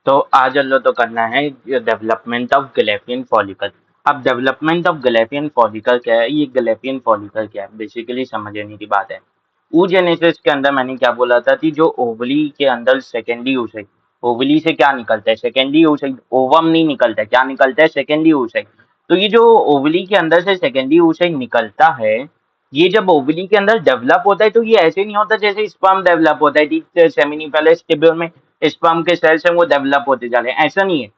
तो आज हम लोग तो करना है डेवलपमेंट ऑफ गैलेपियन फॉलिकल। अब डेवलपमेंट ऑफ गैलेपियन फॉलिकल क्या है, ये गैलेपियन फॉलिकल क्या है, बेसिकली समझने की बात है। oogenesis के अंदर मैंने क्या बोला था कि जो ओवली के अंदर सेकेंडरी oocyte, ओवली से क्या निकलता है, सेकेंडरी oocyte, ओवम नहीं निकलता है, क्या निकलता है, सेकेंडरी oocyte। तो ये जो ओवली के अंदर से सेकेंडरी oocyte निकलता है, ये जब ओवली के अंदर डेवलप होता है तो ये ऐसे नहीं होता जैसे स्पर्म डेवलप होता है, ठीक सेमिनिफेरस टिब्यूल में स्पर्म के सेल्स हैं वो डेवलप होते जा रहे हैं, ऐसा नहीं है।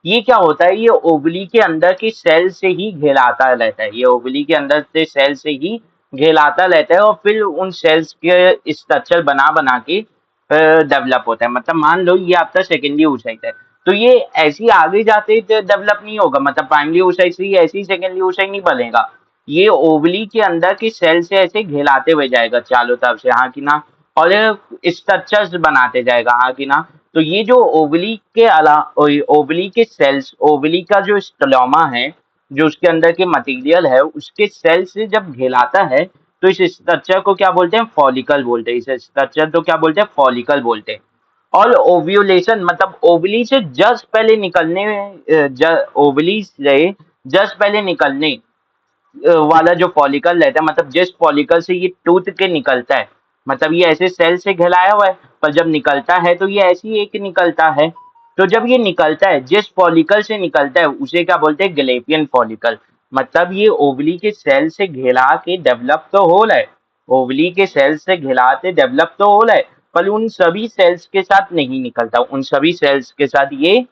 ये क्या होता है, ये ओवली के अंदर के सेल से ही घेराता रहता है, ये ओवली के अंदर से सेल से ही घेराता रहता है और फिर उन सेल्स के स्ट्रक्चर बना बना के डेवलप होता है। मतलब मान लो ये आपका सेकेंडरी oocyte है, तो ये ऐसी आगे जाते डेवलप नहीं होगा, मतलब प्राइमरी oocyte से ही ऐसी सेकेंडरी oocyte नहीं बनेगा। ये ओवली के अंदर के सेल से ऐसे घेराते हुए जाएगा चारों तरफ से, हाँ कि ना, और स्ट्रक्चर्स बनाते जाएगा, हाँ कि ना। तो ये जो ओवली के ओवली के सेल्स, ओवली का जो स्टोलोमा है, जो उसके अंदर के मटेरियल है, उसके सेल से जब घेराता है तो इस स्ट्रक्चर को क्या बोलते हैं, फॉलिकल बोलते हैं। इस स्ट्रक्चर को क्या बोलते हैं, फॉलिकल बोलते हैं। और ओव्यूलेशन मतलब ओवली से जस्ट पहले निकलने, ओवली से जस्ट पहले निकलने वाला जो फॉलिकल रहता है, मतलब जिस फॉलिकल से ये टूट के निकलता है, मतलब ये ऐसे सेल से घेराया हुआ है, पर जब निकलता है तो ये ऐसी एक निकलता है। तो जब ये निकलता है, जिस फॉलिकल से निकलता है उसे क्या बोलते हैं, गैलेपियन फॉलिकल। मतलब ये ओवली के सेल से घेरा के डेवलप तो हो रहा है, ओवली के सेल से घेराते डेवलप तो हो रहा है, पर उन सभी सेल्स के साथ नहीं निकलता, उन सभी सेल्स के साथ ये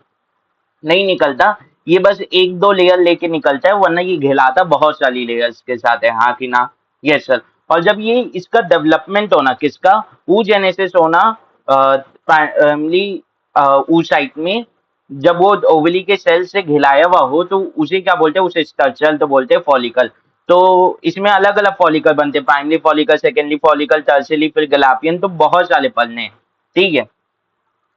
नहीं निकलता। ये बस एक दो लेयर लेके निकलता है, वरना ये कहलाता बहुत सारी लेयर्स के साथ है, हाँ कि ना। Yes sir. और जब ये इसका डेवलपमेंट होना किसका, oogenesis होना प्राइमरी oocyte में, जब वो ओवली के सेल से घिलाया हुआ हो तो उसे क्या बोलते हैं, उसे स्ट्रक्चर तो बोलते हैं फॉलिकल। तो इसमें अलग अलग फॉलिकल बनते हैं, primary follicle, secondary follicle, tertiary, फिर गैलापियन, तो बहुत सारे पढ़ने हैं। ठीक है,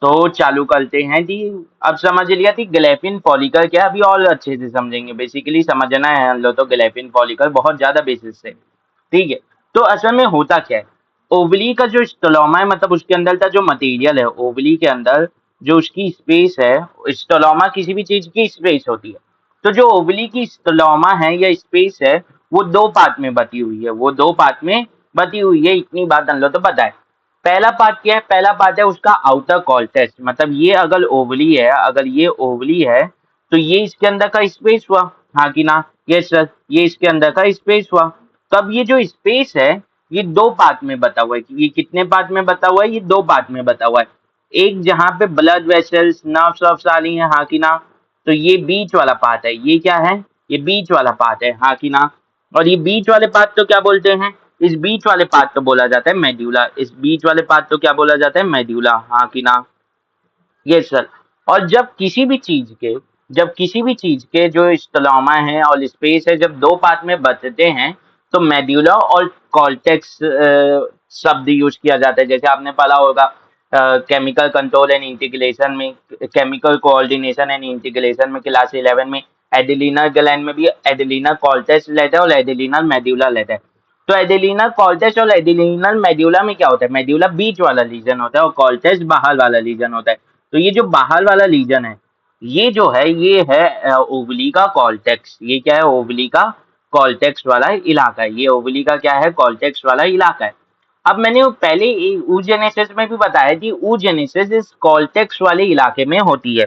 तो चालू करते हैं जी। अब समझ लिया थी गैलेपियन फॉलिकल क्या है, अभी और अच्छे से समझेंगे। बेसिकली समझना है हम लोग तो गैलेपियन फॉलिकल बहुत ज्यादा बेसिस से। ठीक है, तो असल में होता क्या है, ओवली का जो स्टोलोमा है, मतलब उसके अंदर का जो मटेरियल है, ओवली के अंदर जो उसकी स्पेस है, स्टोलोमा किसी भी चीज की स्पेस होती है। तो जो ओवली की स्टोलोमा है या स्पेस है, वो दो पार्ट में बटी हुई है, वो दो पार्ट में बटी हुई है, इतनी बात हम लोग तो पता है। पहला पार्ट क्या है, पहला पार्ट है उसका आउटर कॉर्टेक्स, मतलब ये अगर ओवली है, अगर ये ओवली है तो ये इसके अंदर का स्पेस हुआ, हाँ कि ना। ये सर, ये इसके अंदर का स्पेस हुआ। तब ये जो स्पेस है, ये दो पार्ट में बता हुआ है। ये कितने पार्ट में बता हुआ है, ये दो पार्ट में बता हुआ है। एक जहाँ पे ब्लड वेसल्स, नर्व्स ऑफ सारी हैं, हाँ कि ना। तो ये बीच वाला पार्ट है, ये क्या है, ये बीच वाला पार्ट है, हाँ कि ना। और ये बीच वाले पार्ट तो क्या बोलते हैं, इस बीच वाले पार्ट तो बोला जाता है मेड्यूला, इस बीच वाले पार्ट तो क्या बोला जाता है, मेड्यूला, हाँ कि ना। Yes sir. और जब किसी भी चीज के जो स्टोलोमा है और स्पेस है, जब दो पार्ट में बंटते हैं, तो मेड्यूला और कॉर्टेक्स शब्द यूज किया जाता है। जैसे आपने पढ़ा होगा केमिकल कंट्रोल एंड इंटीग्रेशन में, केमिकल कोऑर्डिनेशन एंड इंटीग्रेशन में, क्लास 11 में, एडिलीनर ग्लैंड में भी एडिलीनर कॉर्टेक्स रहता है और एडिलीनर मेड्यूला रहता है। तो एडिलीनर कॉर्टेक्स और एडिलीनर मेड्यूला में क्या होता है, मेड्यूला बीच वाला रीजन होता है और कॉर्टेक्स बाहर वाला रीजन होता है। तो ये जो बाहर वाला लीजन है, ये जो है, ये है ओवली का कॉर्टेक्स। ये क्या है, ओवली का कॉर्टेक्स वाला इलाका है, ये ओवली का क्या है, कॉर्टेक्स वाला इलाका है। अब मैंने वो पहले oogenesis में भी बताया कि oogenesis इस कॉर्टेक्स वाले इलाके में होती है।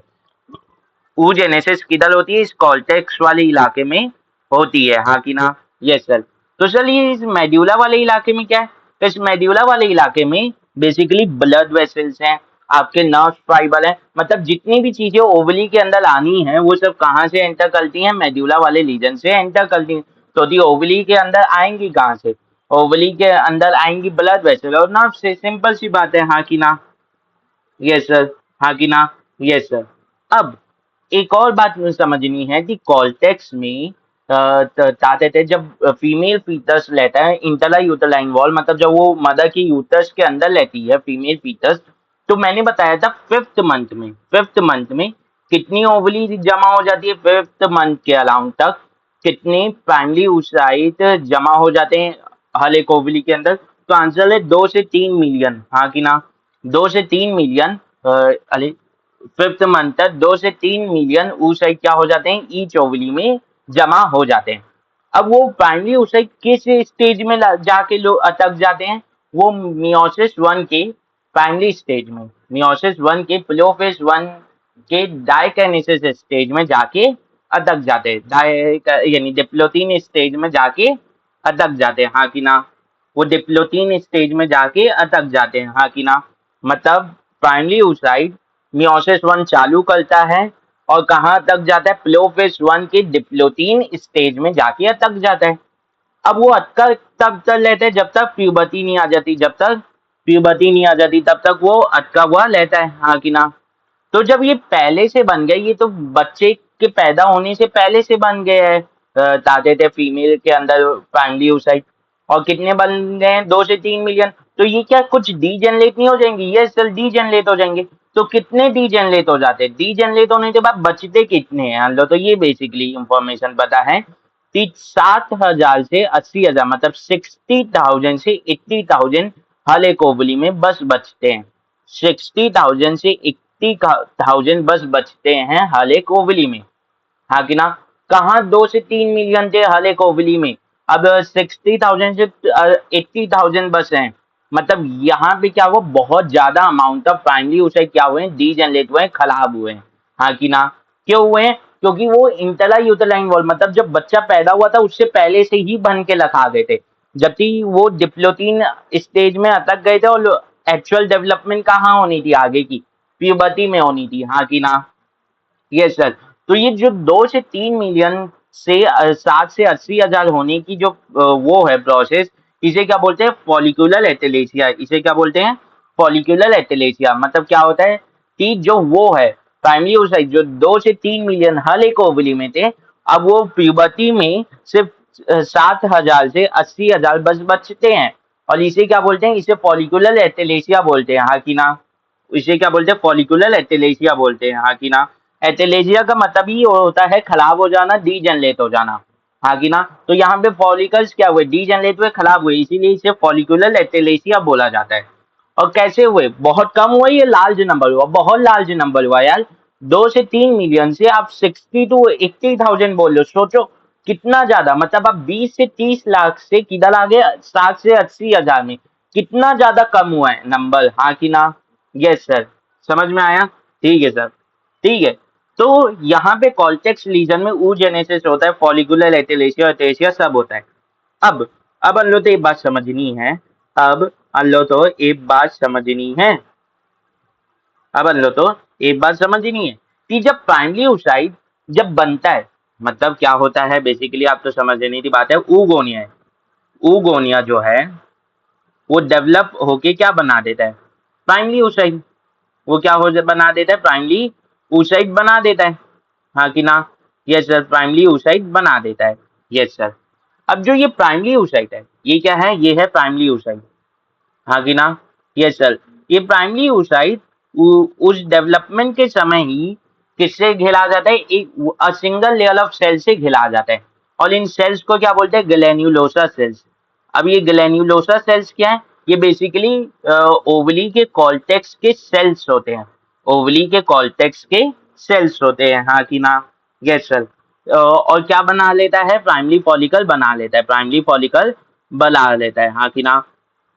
oogenesis किधर होती है, इस कॉर्टेक्स वाले इलाके में होती है, हाँ कि ना। Yes sir. तो चलिए इस मेड्यूला वाले इलाके में क्या है, तो इस मेड्यूला वाले इलाके में बेसिकली ब्लड वेसल्स हैं, आपके नर्व फाइबर है, मतलब जितनी भी चीजें ओवली के अंदर आनी है वो सब कहाँ से एंटर करती हैं, मेड्यूला वाले रीजन से एंटर करती हैं। तो दी ओवली के अंदर आएंगी कहाँ से, ओवली के अंदर आएंगी ब्लड वेसल और नर्व से, सिंपल सी बात है, हाँ कि ना। यस सर, हाँ कि ना। Yes sir. अब एक और बात मुझे समझनी है कि कॉर्टेक्स में ताते थे, जब फीमेल फीटस लेता है इंटरला यूटरलाइन वॉल, मतलब जब वो मदर की यूटर्स के अंदर लेती है फीमेल फीटस, तो मैंने बताया था फिफ्थ मंथ में कितनी ओवली जमा हो जाती है, फिफ्थ मंथ के अराउंड तक कितने प्राइमरी oocyte जमा हो जाते हैं हर एक ओवली के अंदर। तो आंसर है 2 से 3 मिलियन, हाँ कि ना। 2 से 3 मिलियन, अरे 5th मंथ तक 2 से 3 मिलियन oocyte क्या हो जाते हैं, ईच ओवरी में जमा हो जाते हैं। अब वो प्राइमरी oocyte किस स्टेज में जाके लोग अटक जाते हैं, वो मियोसिस 1 के प्राइमरी स्टेज में, मियोसिस 1 के प्रोफेज 1 के डाइकाइनेसिस स्टेज में जाके अटक जाते हैं, यानी डिप्लोतीन स्टेज में जाके अटक जाते हैं, हाँ कि ना। वो डिप्लोतीन स्टेज में जाके अटक जाते हैं, हाँ कि ना। मतलब प्राइमरी oocyte मियोसिस 1 चालू करता है और कहाँ तक जाता है, प्रोफेज 1 के डिप्लोतीन स्टेज में जाके अटक जाता है। अब वो अटका तब तक रहता है जब तक प्यूबर्टी नहीं आ जाती, जब तक प्यूबर्टी नहीं आ जाती तब तक वो अटका हुआ रहता है, हाँ कि ना। तो जब ये पहले से बन गया, ये तो बच्चे के पैदा होने से पहले से बन गया है, ताते थे फीमेल के अंदर प्राइमरी oocyte, और कितने बन गए हैं, 2 से 3 मिलियन। तो ये क्या कुछ डीजेनरेट नहीं हो जाएंगे, ये सेल डीजेनरेट हो जाएंगे। तो कितने डीजेनरेट हो जाते हैं, डीजेनरेट होने के बाद बचते कितने हैं, लो तो ये बेसिकली इंफॉर्मेशन पता है कि 60,000 से 80,000, मतलब 60,000 से 80,000 हर एक ओवरी में बस बचते हैं। 60,000 से 80,000 बस बचते हैं हर एक ओवरी में, हाँ कि ना। कहाँ 2 से 3 मिलियन थे हर एक ओवरी में, अब 60,000 से 80,000 बस हैं। मतलब यहाँ पे क्या हुआ, बहुत ज्यादा अमाउंट ऑफ प्राइमरी oocyte क्या हुए हैं, डीजेनरेट हुए हैं, खराब हुए हैं, हाँ कि ना। क्यों हुए हैं, क्योंकि वो इंटरला यूटेराइन वॉल, मतलब जब बच्चा पैदा हुआ था उससे पहले से ही बन के रखा गए थे, जबकि वो डिप्लोतीन स्टेज में अटक गए थे, और एक्चुअल डेवलपमेंट कहाँ होनी थी आगे की, प्यूबर्टी में होनी थी, हाँ कि ना। Yes sir. तो ये जो 2 से 3 मिलियन से 60 से 80,000 होने की जो वो है प्रोसेस, इसे क्या बोलते हैं, फॉलिकुलर एटेलेसिया। इसे क्या बोलते हैं, फॉलिकुलर एटेलेसिया। मतलब क्या होता है कि जो वो है प्राइमरी oocyte जो 2 से 3 मिलियन हर एक ओवरी में थे, अब वो प्यूबर्टी में सिर्फ 60,000 से 80,000 बस बचते हैं, और इसे क्या बोलते हैं, इसे फॉलिकुलर एटेलेसिया बोलते हैं, हाँ कि ना। इसे क्या बोलते हैं, फॉलिकुलर एटेलेसिया बोलते हैं, हाँ कि ना। एटेलेजिया का मतलब ही होता है खराब हो जाना, डीजेनरेट हो जाना, हाँ कि ना। तो यहाँ पे फॉलिकल्स क्या हुए, डीजेनरेट हुए, खराब हुए, इसीलिए इसे फॉलिकुलर एटेलेसिया बोला जाता है। और कैसे हुए, बहुत कम हुआ, ये लार्ज नंबर हुआ, बहुत लार्ज नंबर हुआ यार। 2 से 3 मिलियन से आप 60 to 80,000 बोल रहे हो, सोचो कितना ज्यादा, मतलब आप 20 से 30 लाख से किधर आ गए, 60 से 80,000 में, कितना ज्यादा कम हुआ है नंबर, हाँ कि ना। यस सर, समझ में आया, ठीक है सर, ठीक है। तो यहाँ पे कॉर्टेक्स लीजन में oogenesis होता है, फॉलिकुलर एटेलेसिया, एटेलेसिया सब होता है। अब अब अन लो तो एक बात समझनी है, अब अन लो तो एक बात समझनी है, अब अन लो तो एक बात समझनी है कि जब प्राइमरी oocyte जब बनता है, मतलब क्या होता है बेसिकली, आप तो समझने की बात है, ऊगोनिया है, ऊगोनिया जो है वो डेवलप होके क्या बना देता है, प्राइमरी oocyte। वो क्या हो बना देता है, प्राइमरी oocyte बना देता है, हाँ कि ना। यस सर, प्राइमरी oocyte बना देता है, यस सर। अब जो ये प्राइमरी oocyte है, ये क्या है, ये है प्राइमरी oocyte, हाँ कि ना। यस सर, ये प्राइमरी oocyte उस डेवलपमेंट के समय ही किससे घिरा जाता है, एक सिंगल लेयर ऑफ सेल से घिरा जाता है, और इन सेल्स को क्या बोलते हैं, ग्लैन्युलोसा सेल्स। अब ये ग्लैन्युलोसा सेल्स क्या है, ये बेसिकली ओवली के कॉर्टेक्स के सेल्स होते हैं, ओवली के कॉर्टेक्स के सेल्स होते हैं, हाँ कि ना। Yes sir. और क्या बना लेता है, प्राइमरी फॉलिकल बना लेता है, प्राइमरी फॉलिकल बना लेता है, हाँ कि ना।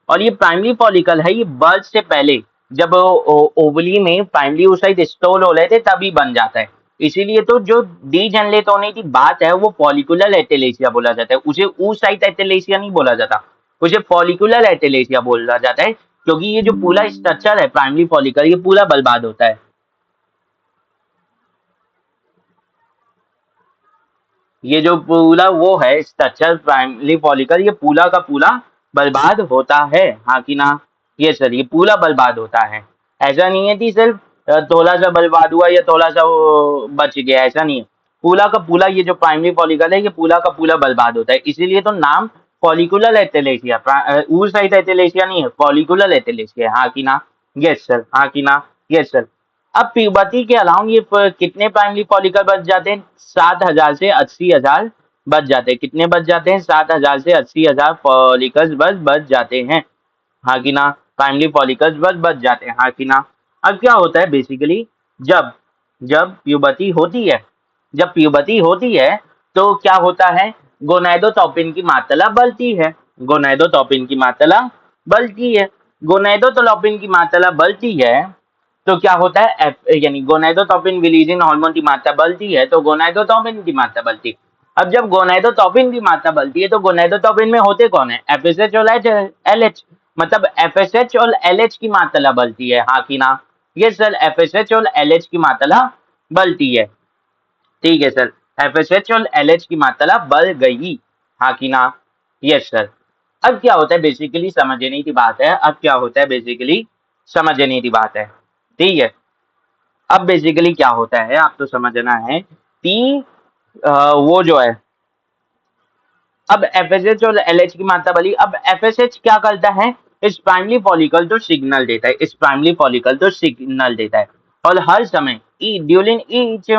और ये प्राइमरी फॉलिकल है, ये बर्थ से पहले जब ओवली में प्राइमरी oocyte स्टोर हो रहे थे तभी बन जाता है। इसीलिए तो जो डीजेनरेट होने की बात है वो फॉलिकुलर एटेलेसिया बोला जाता है, उसे oocyte एटेलेसिया नहीं बोला जाता, उसे फॉलिकुलर एटेलेसिया बोला जाता है, क्योंकि ये जो पूरा स्ट्रक्चर है प्राइमरी फॉलिकल, ये पूरा बर्बाद होता है। ये जो पूरा वो है स्ट्रक्चर प्राइमरी फॉलिकल, ये पूरा का पूरा बर्बाद होता है, हाँ कि ना। ये सर, ये पूरा बर्बाद होता है, ऐसा नहीं है कि सिर्फ थोड़ा सा बर्बाद हुआ या थोड़ा सा वो बच गया, ऐसा नहीं है। पूरा का पूरा ये जो प्राइमरी फॉलिकल है ये पूरा का पूरा बर्बाद होता है, इसीलिए तो नाम फॉलिकुलर एटेलेसिया, oocyte एटेलेसिया नहीं है, फॉलिकुलर एटेलेसिया, हाँ कि ना। यस सर, हाँ कि ना। Yes sir. अब प्यूबर्टी के अलाउंड ये कितने प्राइमरी फॉलिकल बच जाते हैं, 60,000 से 80,000 बच जाते हैं, कितने बच जाते हैं, 60,000 से 80,000 फॉलिकल्स बस बच जाते हैं, हाँ कि ना। प्राइमरी फॉलिकल्स बस बच जाते हैं, हाँ कि ना। अब क्या होता है बेसिकली, जब जब प्यूबर्टी होती है, जब प्यूबर्टी होती है तो क्या होता है, गोनाडोट्रोपिन की मात्रा बढ़ती है, गोनाडोट्रोपिन की मात्रा बढ़ती है, गोनाडोट्रोपिन की मात्रा बढ़ती है तो क्या होता है, यानी गोनाडोट्रोपिन रिलीजिंग हार्मोन की मात्रा बढ़ती है तो गोनाडोट्रोपिन की मात्रा बढ़ती है। अब जब गोनाडोट्रोपिन की मात्रा बढ़ती है तो गोनाडोट्रोपिन में होते कौन है, एफएसएच और एलएच, मतलब एफएसएच और एलएच की मात्रा बढ़ती है, हाँ कि ना। ये सर एफएसएच और एलएच की मात्रा बढ़ती है, ठीक है सर, एफएसएच और एलएच की मात्रा बढ़ गई, हाँ कि ना। Yes sir. अब क्या होता है बेसिकली समझने की बात है, अब क्या होता है बेसिकली समझने की बात है, ठीक है। अब बेसिकली क्या होता है आपको समझना है कि वो जो है, अब एफएसएच और एलएच की मात्रा बढ़ी, अब एफएसएच क्या करता है, इस प्राइमरी फॉलिकल तो सिग्नल देता है, इस प्राइमरी फॉलिकल तो सिग्नल देता है, और हर समय ड्यूरिंग ईच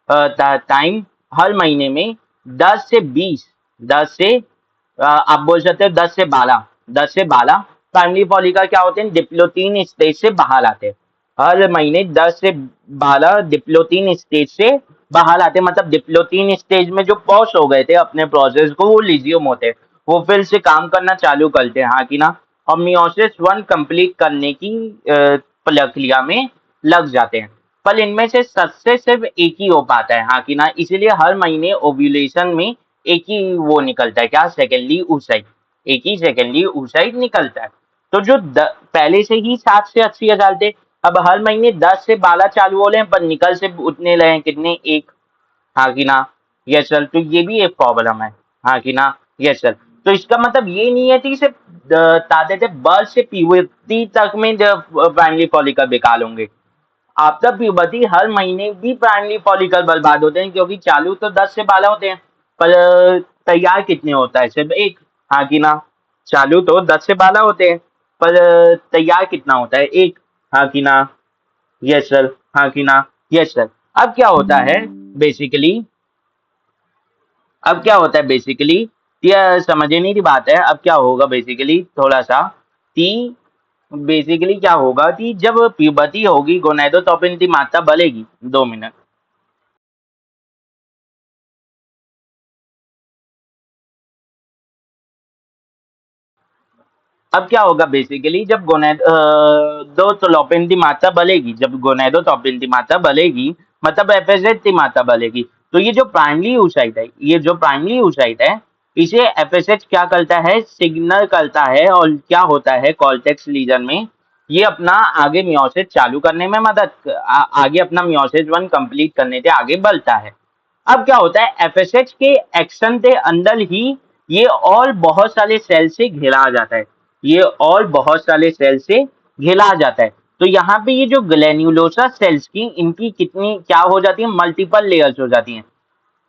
टाइम, हर महीने में 10 से 20, 10 से आप बोल सकते हो 10 से 12, 10 से 12 प्राइमरी फॉलिकल क्या होते हैं, डिप्लोतीन स्टेज से बाहर आते हैं, हर महीने 10 से 12 डिप्लोतीन स्टेज से बाहर आते, मतलब डिप्लोतीन स्टेज में जो पॉज हो गए थे अपने प्रोसेस को, वो लिजियम होते हैं, वो फिर से काम करना चालू करते हैं, हाँ कि ना, और मियोसिस 1 कंप्लीट करने की प्रक्रिया में लग जाते हैं, पर इनमें से सबसे सिर्फ एक ही हो पाता है, हाँ कि ना, इसीलिए हर महीने ओव्यूलेशन में एक ही वो निकलता है, क्या, सेकेंडरी oocyte, एक ही सेकेंडरी oocyte निकलता है। तो जो पहले से ही 7 से 80 हजार थे, अब हर महीने 10 से 12 चालू हो रहे हैं, पर निकल से उतने रहे हैं कितने, एक, हाँ कि ना। यस सर, तो ये भी एक प्रॉब्लम है, हाँ कि ना। यस सर, तो इसका मतलब ये नहीं है कि सिर्फ ताते थे बर्थ से प्यूबर्टी तक में जब प्राइमरी फॉलिकल बेकार होंगे, आफ्टर प्यूबर्टी हर महीने भी प्राइमरी फॉलिकल बर्बाद होते हैं, क्योंकि चालू तो 10 से 12 होते हैं, पर तैयार कितने होता है, सिर्फ एक, हाँ कि ना। चालू तो 10 से 12 होते हैं, पर तैयार कितना होता है, एक, हाँ कि ना। यस सर, हाँ कि ना। Yes sir. अब क्या होता है बेसिकली, अब क्या होता है बेसिकली, ये समझने की बात है, अब क्या होगा बेसिकली थोड़ा सा, कि बेसिकली क्या होगा कि जब प्यूबर्टी होगी गोनाडोट्रोपिन की मात्रा बढ़ेगी, 2 मिनट। अब क्या होगा बेसिकली जब गोनाडोट्रोपिन की मात्रा बढ़ेगी, जब गोनाडोट्रोपिन की मात्रा बढ़ेगी, मतलब एफएसएच की मात्रा बढ़ेगी, तो ये जो प्राइमरी oocyte है, ये जो प्राइमरी oocyte है, इसे एफएसएच क्या करता है, सिग्नल करता है, और क्या होता है कॉर्टेक्स रीजन में, ये अपना आगे मियोसिस चालू करने में आगे अपना मियोसिस 1 कंप्लीट करने से आगे बढ़ता है। अब क्या होता है एफएसएच के एक्शन के अंदर ही ये और बहुत सारे सेल से घिरा जाता है, ये और बहुत सारे सेल से घिरा जाता है, तो यहाँ पे ये जो ग्लैन्युलोसा सेल्स की इनकी कितनी क्या हो जाती है, मल्टीपल लेयर्स हो जाती हैं,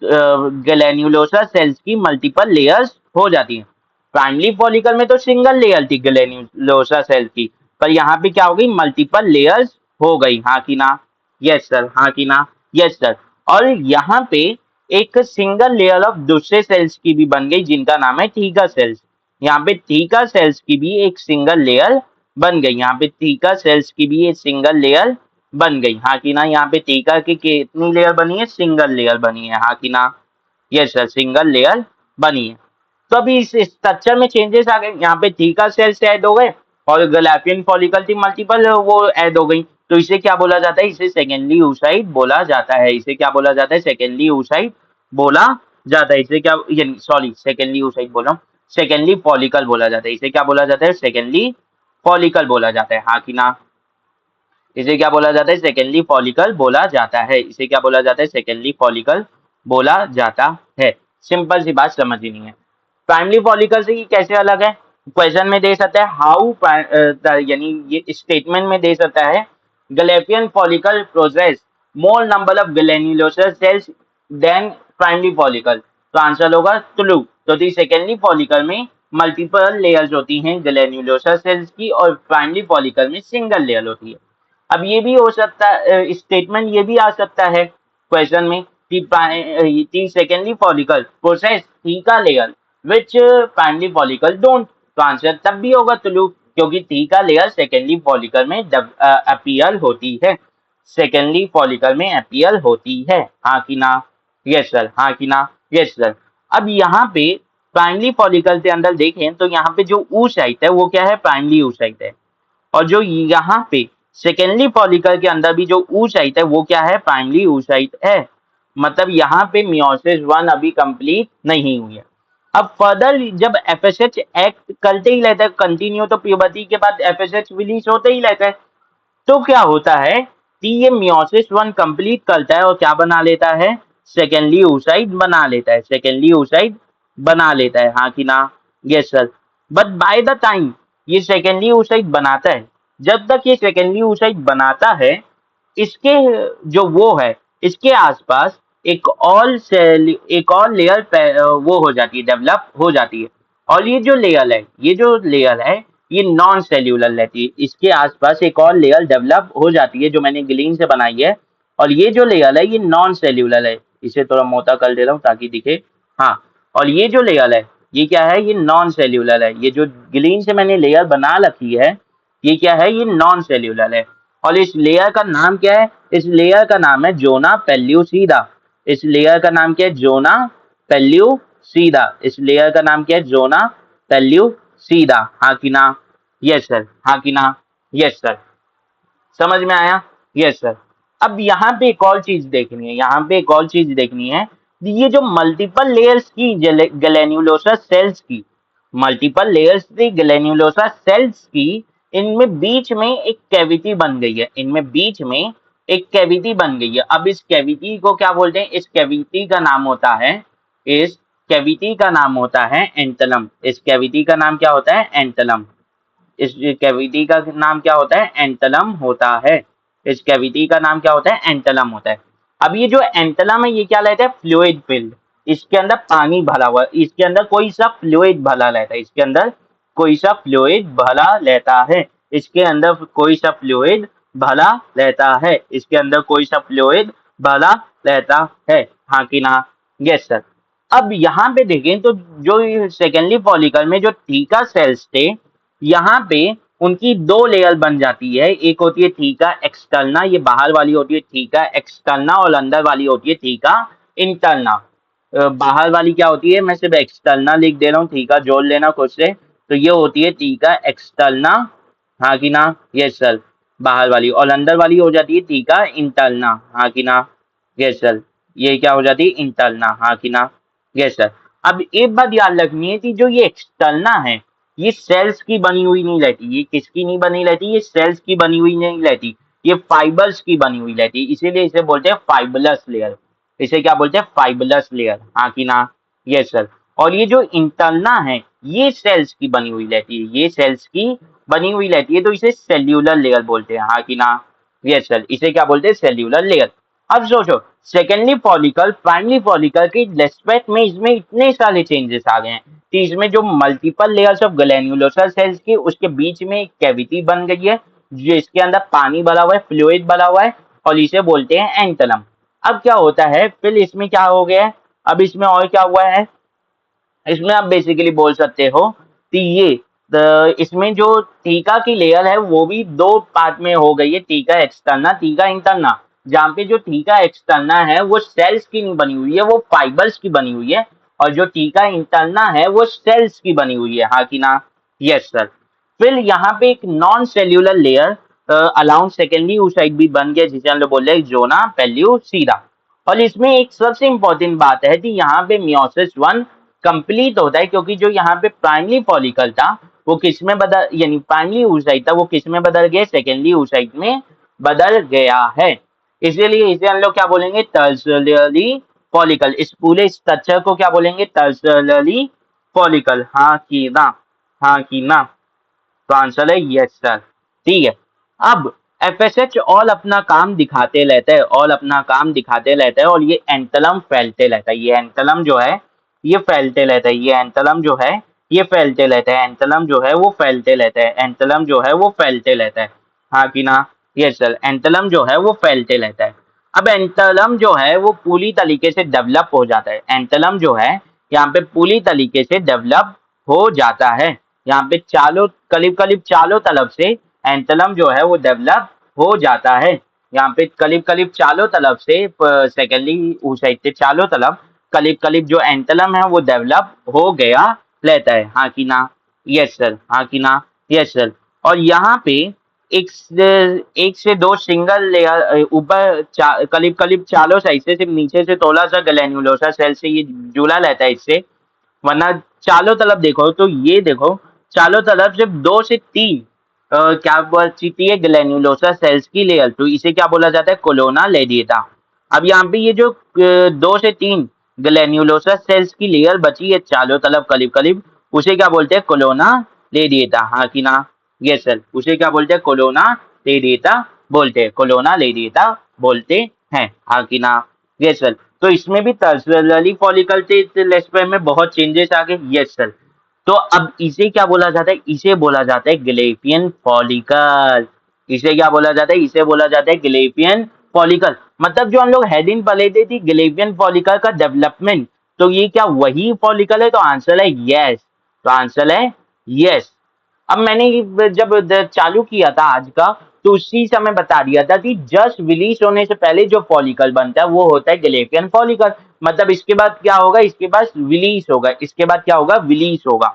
ग्लैन्युलोसा सेल्स की मल्टीपल लेयर्स हो जाती हैं। प्राइमरी फॉलिकल में तो सिंगल लेयर थी ग्लैन्युलोसा सेल की, पर यहाँ पे क्या हो गई, मल्टीपल लेयर्स हो गई, हाँ कि ना। यस सर, हाँ कि ना। Yes sir. और यहाँ पे एक सिंगल लेयर ऑफ दूसरे सेल्स की भी बन गई, जिनका नाम है थीका सेल्स, यहाँ पे थीका सेल्स की भी एक सिंगल लेयर बन गई, यहाँ पे थीका सेल्स की भी एक सिंगल लेयर बन गई, हाँ कि ना। यहाँ पे टीका की कितनी लेयर बनी है, सिंगल लेयर बनी है, हाँ कि ना। यस सर, सिंगल लेयर बनी है। तो अभी इस स्ट्रक्चर में चेंजेस आ गए, यहाँ पे थीका सेल्स ऐड हो गए, और गैलेपियन फॉलिकल थी मल्टीपल वो ऐड हो गई, तो इसे क्या बोला जाता है, इसे सेकेंडरी oocyte बोला जाता है, इसे क्या बोला जाता है, सेकेंडरी oocyte बोला जाता है, इसे क्या, यानी सॉरी सेकेंडरी oocyte बोल रहा हूँ, सेकेंडरी फॉलिकल बोला जाता है, इसे क्या बोला जाता है, सेकेंडरी फॉलिकल बोला जाता है, हाँ कि ना। इसे क्या बोला जाता है, सेकेंडरी फॉलिकल बोला जाता है, इसे क्या बोला जाता है, सेकेंडरी फॉलिकल बोला जाता है। सिंपल सी बात समझनी है। प्राइमरी फॉलिकल से ये कैसे अलग है, क्वेश्चन में दे सकता है हाउ, यानी ये स्टेटमेंट में दे सकता है, Graafian follicle possesses more number of granulosa cells than primary follicle, तो आंसर होगा ट्रू। तो दी सेकेंडरी फॉलिकल में मल्टीपल लेयर्स होती हैं ग्लैन्युलोसर सेल्स की, और प्राइमरी फॉलिकल में सिंगल लेयर होती है। अब ये भी हो सकता है स्टेटमेंट, ये भी आ सकता है क्वेश्चन में कि secondary follicle process theca layer which primary follicle don't, तो आंसर तब भी होगा ट्रू, क्योंकि थीका लेयर सेकेंडरी फॉलिकल में अपीयर होती है। सेकेंडरी फॉलिकल में अपीयर होती है, हाँ कि ना? यस सर, हाँ कि ना? Yes sir. अब यहाँ पे प्राइमरी फॉलिकल के अंदर देखें तो यहाँ पे जो oocyte है वो क्या है? प्राइमरी oocyte है। और जो यहाँ पे सेकेंडरी फॉलिकल के अंदर भी जो oocyte है वो क्या है? प्राइमरी oocyte है। मतलब यहाँ पे मियोसिस 1 अभी कंप्लीट नहीं हुई है। अब फर्दर जब एफएसएच एक्ट करते ही रहता है कंटिन्यू, तो प्यूबर्टी के बाद एफएसएच रिलीज होते ही रहता है। तो क्या होता है कि ये मियोसिस 1 कंप्लीट करता है और क्या बना लेता है? सेकेंडरी oocyte बना लेता है, सेकेंडरी oocyte बना लेता है, हाँ कि ना? Yes sir. But by the time ये सेकेंडरी oocyte बनाता है, जब तक ये सेकेंडरी oocyte बनाता है, इसके जो वो है, इसके आसपास एक और सेल, एक और लेयर वो हो जाती है, डेवलप हो जाती है। और ये जो लेयर है, ये जो लेयर है, ये नॉन सेल्यूलर रहती है। इसके आसपास एक और लेयर डेवलप हो जाती है जो मैंने ग्लीन से बनाई है। और ये जो लेयर है ये नॉन सेल्यूलर है। इसे थोड़ा मोटा कर दे रहा हूँ ताकि दिखे। हाँ, और ये जो लेयर है ये क्या है? ये नॉन सेल्यूलर है। ये जो ग्लीन से मैंने लेयर बना रखी है ये क्या है? ये नॉन सेल्यूलर है। और इस लेयर का नाम क्या है? इस लेयर का नाम है ज़ोना पेल्लुसिडा। इस लेयर का नाम क्या है? ज़ोना पेल्लुसिडा। इस लेयर का नाम क्या है? ज़ोना पेल्लुसिडा, हाँ कि ना? यस सर, हाँ कि ना? Yes sir. समझ में आया? Yes sir. अब यहाँ पे एक और चीज देखनी है, यहाँ पे एक और चीज देखनी है। ये जो मल्टीपल लेयर्स की ग्लैन्युलोसा सेल्स की, मल्टीपल लेयर्स की ग्लैन्युलोसा सेल्स की, इनमें बीच में एक कैविटी बन गई है, इनमें बीच में एक कैविटी बन गई है। अब इस कैविटी को क्या बोलते हैं? इस कैविटी का नाम होता है, इस कैविटी का नाम होता है एंटलम। इस कैविटी का नाम क्या होता है? एंटलम। इस कैविटी का नाम क्या होता है? एंटलम होता है। इस कैविटी का नाम क्या होता है? एंटलम होता है। अब ये जो एंटलम है ये क्या रहता है? Fluid filled. इसके अंदर पानी भरा हुआ, इसके अंदर कोई सा फ्लूइड भरा रहता है, इसके अंदर कोई सा फ्लूइड भरा रहता है, इसके अंदर कोई सा फ्लूइड भरा रहता है, इसके अंदर कोई सा फ्लूइड भरा रहता है, हाँ कि ना? Yes sir. अब यहाँ पे देखें तो जो सेकेंडरी फॉलिकल में जो थीका सेल्स थे, यहाँ पे उनकी दो लेयर बन जाती है। एक होती है थीका एक्सटर्ना, ये बाहर वाली होती है थीका एक्सटर्ना, और अंदर वाली होती है थीका इंटरना। बाहर वाली क्या होती है? मैं सिर्फ एक्सटर्ना लिख दे रहा हूँ, थीका जोड़ लेना खुद से। तो ये होती है थीका एक्सटर्ना, हाँ कि ना? यस सर, बाहर वाली। और अंदर वाली हो जाती है थीका इंटरना, हाँ कि ना? Yes sir. ये क्या हो जाती है? इंटरना, हाँ कि ना? Yes sir. अब एक बात याद रखनी है कि जो ये एक्सटर्ना है ये सेल्स की बनी हुई नहीं रहती। ये किसकी नहीं बनी रहती? ये सेल्स की बनी हुई नहीं रहती, ये फाइबर्स की बनी हुई रहती। इसीलिए इसे बोलते हैं फाइबरस लेयर। इसे क्या बोलते हैं? फाइबरस लेयर, हाँ कि ना? Yes sir. और ये जो इंटरना है ये सेल्स की बनी हुई रहती है, ये सेल्स की बनी हुई रहती है, तो इसे सेल्यूलर लेयर बोलते हैं, हाँ कि ना? यस सर, इसे क्या बोलते हैं? Cellular layer. अब सोचो, सेकेंडरी फॉलिकल प्राइमरी फॉलिकल के रेस्पेक्ट में इसमें इतने सारे चेंजेस आ गए हैं कि इसमें जो मल्टीपल लेयर्स ऑफ ग्लैन्युलोसा सेल्स की उसके बीच में एक कैविटी बन गई है जिसके अंदर पानी भरा हुआ है, फ्लूइड भरा हुआ है, और इसे बोलते हैं एंटलम। अब क्या होता है फिर इसमें क्या हो गया है? अब इसमें और क्या हुआ है? इसमें आप बेसिकली बोल सकते हो कि ये इसमें जो टीका की लेयर है वो भी दो पार्ट में हो गई है, टीका एक्सटर्ना, टीका इंटरना। जहाँ पे जो टीका एक्सटर्ना है वो सेल्स की नहीं बनी हुई है, वो फाइबर्स की बनी हुई है। और जो टीका इंटरना है वो सेल्स की बनी हुई है, हाँ कि ना? Yes sir. फिर यहाँ पे एक non cellular layer around secondary oocyte भी बन गया जिसे हम लोग बोल रहे हैं ज़ोना पेल्लुसिडा। और इसमें एक सबसे इंपॉर्टेंट बात है कि यहाँ पे मियोसिस 1 कंप्लीट होता है, क्योंकि जो यहाँ पे प्राइमरी फॉलिकल था वो किस में बदल, यानी प्राइमरी oocyte था वो किस में बदल गया? सेकेंडरी oocyte में बदल गया है। इसीलिए इसे हम लोग क्या बोलेंगे? Tertiary follicle. इस पूरे स्ट्रक्चर को क्या बोलेंगे? टर्शियरी फॉलिकल, हाँ कि ना? हाँ कि ना? तो आंसर है यस सर। ठीक है। अब एफएसएच ऑल अपना काम दिखाते रहता है, ऑल अपना काम दिखाते रहता है, और ये एंटलम फैलते रहता है। ये एंटलम जो है ये फैलते रहता है, ये एंटलम जो है ये फैलते रहता है, एंटलम जो है वो फैलते रहता है, एंटलम जो है वो फैलते रहता है, हाँ कि ना? यस सर, एंटलम जो है वो फैलते रहता है। अब एंटलम जो है वो पूरी तरीके से डेवलप हो जाता है, एंटलम जो है यहाँ पे पूरी तरीके से डेवलप हो जाता है। यहाँ पे चारों करीब करीब चारों तरफ से एंटलम जो है वो डेवलप हो जाता है। यहाँ पे करीब करीब चारों तरफ से सेकेंडली ऊसाइड से चारों तरफ करीब करीब जो एंथैलम है वो डेवलप हो गया रहता है, हाँ कि ना? यस सर, हाँ कि ना? Yes sir. और यहाँ पे एक से दो सिंगल लेयर ऊपर करीब करीब चारों साइड से, सिर्फ नीचे से थोड़ा सा ग्लैन्युलोसा सेल से ये जुड़ा रहता है इससे, वरना चारों तरफ देखो तो ये देखो चारों तरफ सिर्फ 2 से 3 क्या बचती है ग्लैन्युलोसा सेल्स की लेयर, तो इसे क्या बोला जाता है? कोलोना लेडिएटा। अब यहाँ पे ये जो 2 से 3 ग्लैन्युलोसा सेल्स की लेयर बची है चारों तरफ करीब करीब, उसे क्या बोलते हैं? कोलोना लेडिएटा, हाँ कि ना? यस सर, उसे क्या बोलते हैं? कोलोना लेडिएटा बोलते हैं, कोलोना लेडिएटा बोलते हैं, हाँ कि ना? Yes sir. तो इसमें भी टर्सरली फॉलिकल से लेस्पर में बहुत चेंजेस आ गए, यस सर। तो अब इसे क्या बोला जाता है? इसे बोला जाता है ग्लेफियन फॉलिकल। इसे क्या बोला जाता है? इसे बोला जाता है ग्लेफियन फॉलिकल। मतलब जो हम लोग हेडिंग पढ़े थे ग्लेफियन फॉलिकल का डेवलपमेंट, तो ये क्या वही फॉलिकल है? तो आंसर है यस। तो आंसर है यस। अब मैंने जब चालू किया था आज का, तो उसी समय बता दिया था कि जस्ट रिलीज होने से पहले जो फॉलिकल बनता है वो होता है ग्लेफियन फॉलिकल। मतलब इसके बाद क्या होगा? इसके बाद रिलीज होगा, इसके बाद क्या होगा? रिलीज होगा।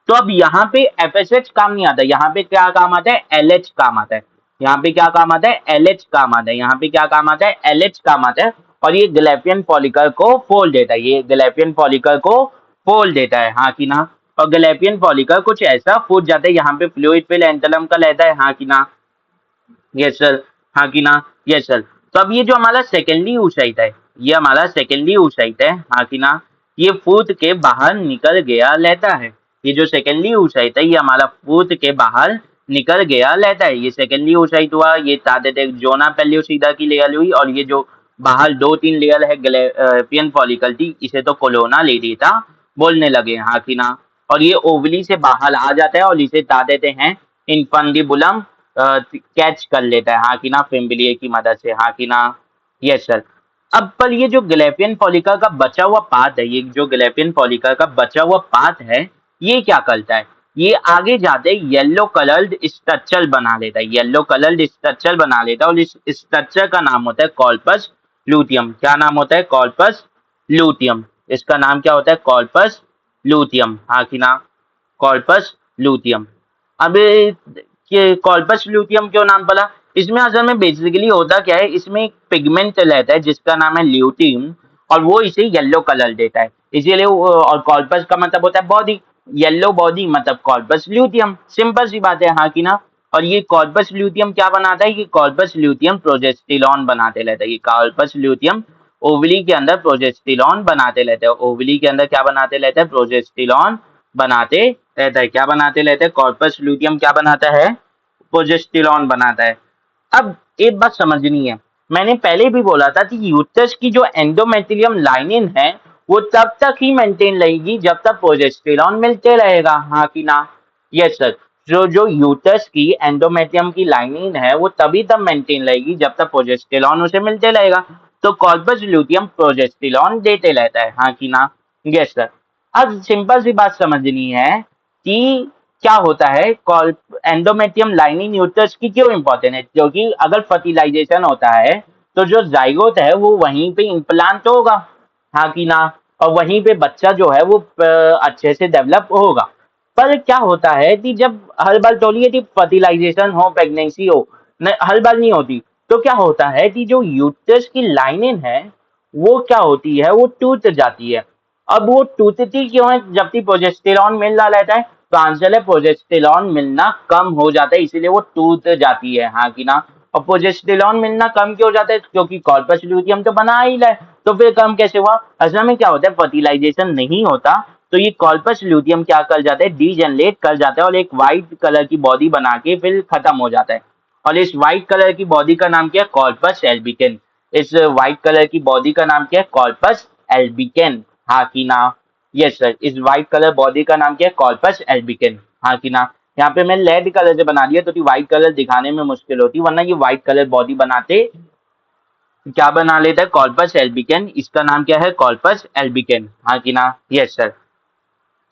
तो अब यहाँ पे एफएसएच काम नहीं आता, यहाँ पे क्या काम आता है? एलएच काम आता है। यहाँ पे क्या काम आता है? एलएच काम आता है। यहाँ पे क्या काम आता है? एलएच काम आता है। और ये ग्लेफियन फॉलिकल को फोल्ड देता है, ये ग्लेफियन फॉलिकल को फोल्ड देता है, हाँ कि ना? और ग्लेफियन फॉलिकल कुछ ऐसा फूट जाता है, यहाँ पे फ्लूइड फिल एंथैलम का रहता है, हाँ कि ना? यस सर, हाँ कि ना? Yes sir. तो अब ये जो हमारा सेकेंडरी oocyte है, ये हमारा सेकेंडरी oocyte है, हाँ कि ना? ये फूट के बाहर निकल गया रहता है। ये जो सेकेंडरी oocyte है ये हमारा फूट के बाहर निकल गया रहता है। ये सेकेंडरी oocyte हुआ, ये तादेटेक जोना पेल्यूसिडा की लेयर हुई, और ये जो बाहर 2-3 लेयर है ग्लेफियन फॉलिकल की, इसे तो कोलोना लेडिएटा बोलने लगे, हाँ कि ना? और ये ओवली से बाहर आ जाता है और इसे ता देते हैं इनफंडिबुलम, कैच कर लेता है, हाँ कि ना? फिम्बिलिए की मदद से, हाँ कि ना? Yes sir. अब पर ये जो ग्लेफियन फॉलिकल का बचा हुआ पार्ट है, ये जो ग्लेफियन फॉलिकल का बचा हुआ पार्ट है, ये क्या करता है? ये आगे जाते येलो कलर्ड स्ट्रक्चर बना लेता है, येलो कलर्ड स्ट्रक्चर बना लेता है, और इस स्ट्रक्चर का नाम होता है कॉर्पस लूटियम। क्या नाम होता है? Corpus luteum. इसका नाम क्या होता है? कॉर्पस लूटियम, हाँ कि ना? Corpus luteum. अब ये कॉर्पस ल्यूटियम क्यों नाम पड़ा? इसमें असल में बेसिकली होता क्या है, इसमें एक पिगमेंट रहता है जिसका नाम है ल्यूटियम, और वो इसे येलो कलर देता है, इसीलिए और कॉर्पस का मतलब होता है बॉडी, येलो बॉडी मतलब कॉर्पस ल्यूटियम, सिंपल सी बात है, हाँ कि ना? और ये कॉर्पस ल्यूटियम क्या बनाता है? ये कॉर्पस ल्यूटियम प्रोजेस्टिलॉन बनाते रहता है, ये कॉर्पस ल्यूटियम ओवली के अंदर प्रोजेस्टिलॉन बनाते रहते हैं, ओवली के अंदर क्या बनाते रहते हैं? प्रोजेस्टिलॉन बनाते रहता है। क्या बनाते रहते हैं? कॉर्पस लूटियम क्या बनाता है? प्रोजेस्टिलॉन बनाता है। अब एक बात समझनी है, मैंने पहले भी बोला था कि यूट्रस की जो एंडोमेट्रियम लाइनिंग है वो तब तक ही मेंटेन रहेगी जब तक प्रोजेस्टेरॉन मिलते रहेगा, हाँ कि ना? Yes sir. जो जो यूट्रस की एंडोमेट्रियम की लाइनिंग है वो तभी तब मेंटेन रहेगी जब तक प्रोजेस्टेरॉन उसे मिलते रहेगा। तो कॉर्पस ल्यूटियम प्रोजेस्टेरॉन देते रहता है, हाँ कि ना? Yes sir. अब सिंपल सी बात समझनी है कि क्या होता है, एंडोमेट्रियम लाइनिंग यूट्रस की क्यों इंपॉर्टेंट है? क्योंकि अगर फर्टिलाइजेशन होता है तो जो जाइगोट है वो वहीं पे इम्प्लांट होगा, हाँ कि ना? और वहीं पे बच्चा जो है वो अच्छे से डेवलप होगा। पर क्या होता है कि जब हर बार तोलिए कि फर्टिलाइजेशन हो, प्रेगनेंसी हो, हर बार नहीं होती, तो क्या होता है कि जो यूट्रस की लाइनिंग है वो क्या होती है? वो टूट जाती है। अब वो टूटती क्यों है? जबकि प्रोजेस्टेरॉन मिल रहा रहता है, तो आंसर है प्रोजेस्टेरॉन मिलना कम हो जाता है, इसीलिए वो टूट जाती है, हाँ कि ना? और प्रोजेस्टेरॉन मिलना कम क्यों हो जाता है? क्योंकि कॉर्पस ल्यूटियम तो बना ही है, तो फिर कम कैसे हुआ? असल में क्या होता है, फर्टिलाइजेशन नहीं होता तो ये कॉर्पस ल्यूटियम क्या कर जाता है? डीजनरेट कर जाता है और एक व्हाइट कलर की बॉडी बना के फिर खत्म हो जाता है। और इस व्हाइट कलर की बॉडी का नाम क्या है? Corpus albicans. इस व्हाइट कलर की बॉडी का नाम क्या है? कॉर्पस एल्बिकन, हाँ कि ना? Yes sir. इस व्हाइट कलर बॉडी का नाम क्या है? कॉर्पस एल्बिकन, हाँ कि ना? यहाँ पे मैं लेड कलर से बना दिया तो व्हाइट कलर दिखाने में मुश्किल होती, वरना ये व्हाइट कलर बॉडी बनाते क्या बना लेता है? Corpus albicans. इसका नाम क्या है? कॉर्पस एल्बिकन, हाँ कि ना? Yes sir.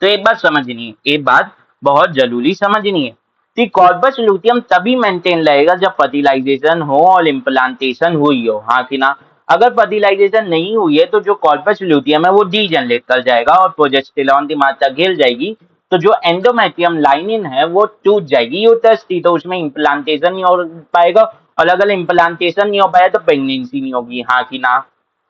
तो एक बात समझनी है, एक बात बहुत जरूरी समझनी है कि कॉर्पस लूटियम तभी मेंटेन रहेगा जब फर्टिलाइजेशन हो और इम्प्लांटेशन हुई हो, हाँ कि ना। अगर फर्टिलाइजेशन नहीं हुई है तो जो कॉर्पस लूटियम है वो डीजनरेट कर जाएगा और प्रोजेस्टेरॉन की मात्रा गिर जाएगी, तो जो एंडोमेट्रियम लाइनिन है वो टूट जाएगी यूट्रस की, तो उसमें इम्प्लांटेशन नहीं हो पाएगा, और अगर इम्प्लांटेशन नहीं हो पाया तो प्रेगनेंसी नहीं होगी, हाँ कि ना।